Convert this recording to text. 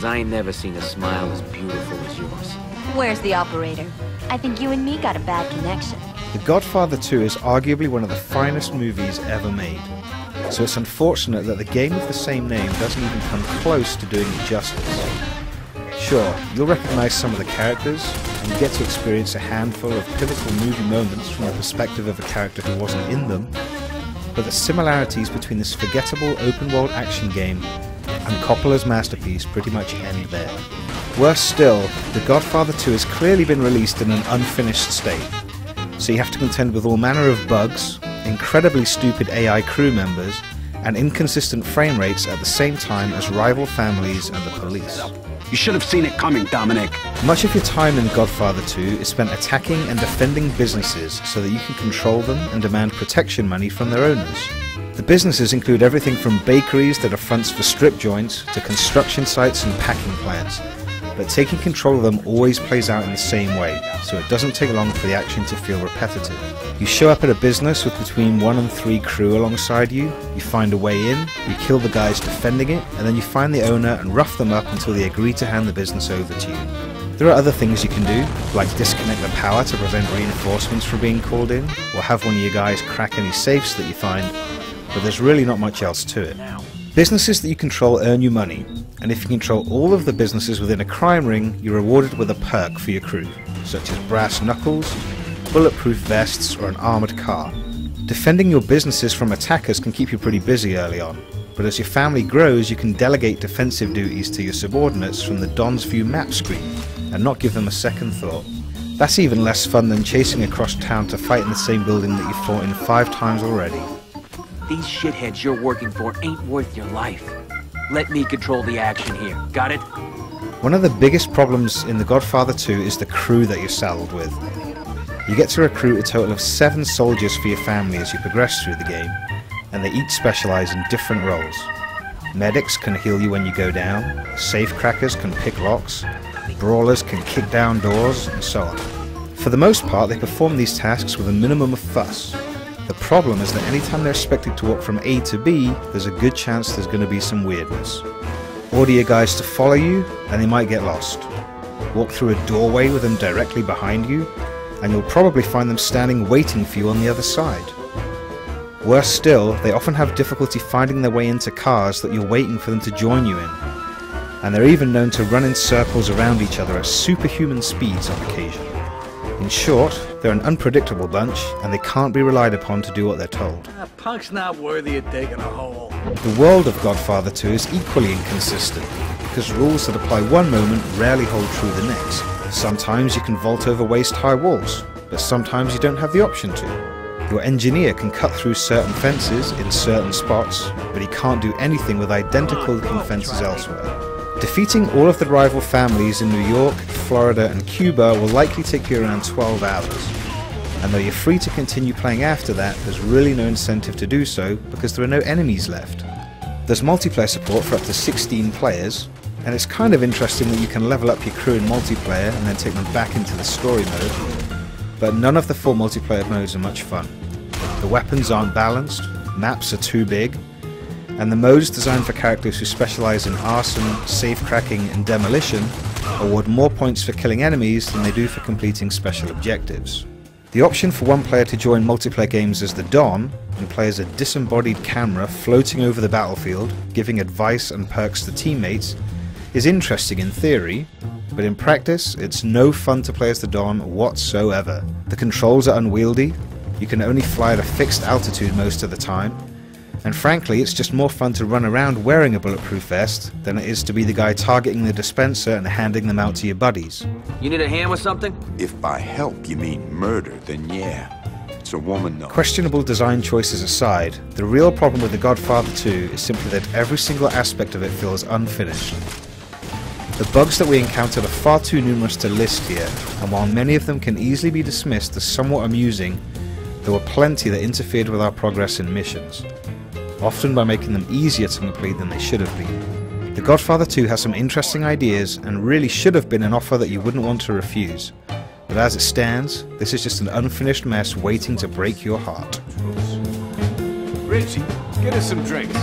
'cause I ain't never seen a smile as beautiful as yours. Where's the operator? I think you and me got a bad connection. The Godfather 2 is arguably one of the finest movies ever made, so it's unfortunate that the game of the same name doesn't even come close to doing it justice. Sure, you'll recognize some of the characters, and you get to experience a handful of pivotal movie moments from the perspective of a character who wasn't in them, but the similarities between this forgettable open-world action game and Coppola's masterpiece pretty much end there. Worse still, The Godfather 2 has clearly been released in an unfinished state, so you have to contend with all manner of bugs, incredibly stupid AI crew members, and inconsistent frame rates at the same time as rival families and the police. You should have seen it coming, Dominic. Much of your time in Godfather 2 is spent attacking and defending businesses so that you can control them and demand protection money from their owners. The businesses include everything from bakeries that are fronts for strip joints to construction sites and packing plants, but taking control of them always plays out in the same way, so it doesn't take long for the action to feel repetitive. You show up at a business with between 1 and 3 crew alongside you, you find a way in, you kill the guys defending it, and then you find the owner and rough them up until they agree to hand the business over to you. There are other things you can do, like disconnect the power to prevent reinforcements from being called in, or have one of your guys crack any safes that you find, but there's really not much else to it. Businesses that you control earn you money, and if you control all of the businesses within a crime ring, you're rewarded with a perk for your crew, such as brass knuckles, bulletproof vests, or an armoured car. Defending your businesses from attackers can keep you pretty busy early on, but as your family grows you can delegate defensive duties to your subordinates from the Don's View map screen, and not give them a second thought. That's even less fun than chasing across town to fight in the same building that you fought in 5 times already. These shitheads you're working for ain't worth your life. Let me control the action here, got it? One of the biggest problems in The Godfather 2 is the crew that you're saddled with. You get to recruit a total of 7 soldiers for your family as you progress through the game, and they each specialise in different roles. Medics can heal you when you go down, safecrackers can pick locks, brawlers can kick down doors, and so on. For the most part, they perform these tasks with a minimum of fuss. The problem is that anytime they're expected to walk from A to B, there's a good chance there's going to be some weirdness. Order your guys to follow you, and they might get lost. Walk through a doorway with them directly behind you, and you'll probably find them standing waiting for you on the other side. Worse still, they often have difficulty finding their way into cars that you're waiting for them to join you in, and they're even known to run in circles around each other at superhuman speeds on occasion. In short, they're an unpredictable bunch, and they can't be relied upon to do what they're told. That punk's not worthy of digging a hole. The world of Godfather 2 is equally inconsistent, because rules that apply one moment rarely hold true the next. Sometimes you can vault over waist-high walls, but sometimes you don't have the option to. Your engineer can cut through certain fences in certain spots, but he can't do anything with identical looking fences elsewhere. Defeating all of the rival families in New York, Florida and Cuba will likely take you around 12 hours. And though you're free to continue playing after that, there's really no incentive to do so because there are no enemies left. There's multiplayer support for up to 16 players, and it's kind of interesting that you can level up your crew in multiplayer and then take them back into the story mode, but none of the 4 multiplayer modes are much fun. The weapons aren't balanced, maps are too big, and the modes designed for characters who specialise in arson, safecracking and demolition award more points for killing enemies than they do for completing special objectives. The option for one player to join multiplayer games as the Don and play as a disembodied camera floating over the battlefield, giving advice and perks to teammates, is interesting in theory, but in practice it's no fun to play as the Don whatsoever. The controls are unwieldy, you can only fly at a fixed altitude most of the time, and frankly it's just more fun to run around wearing a bulletproof vest than it is to be the guy targeting the dispenser and handing them out to your buddies. You need a hand with something? If by help you mean murder, then yeah. It's a woman though. Questionable design choices aside, the real problem with The Godfather 2 is simply that every single aspect of it feels unfinished. The bugs that we encountered are far too numerous to list here, and while many of them can easily be dismissed as somewhat amusing, there were plenty that interfered with our progress in missions, often by making them easier to complete than they should have been. The Godfather 2 has some interesting ideas and really should have been an offer that you wouldn't want to refuse, but as it stands, this is just an unfinished mess waiting to break your heart. Richie, get us some drinks.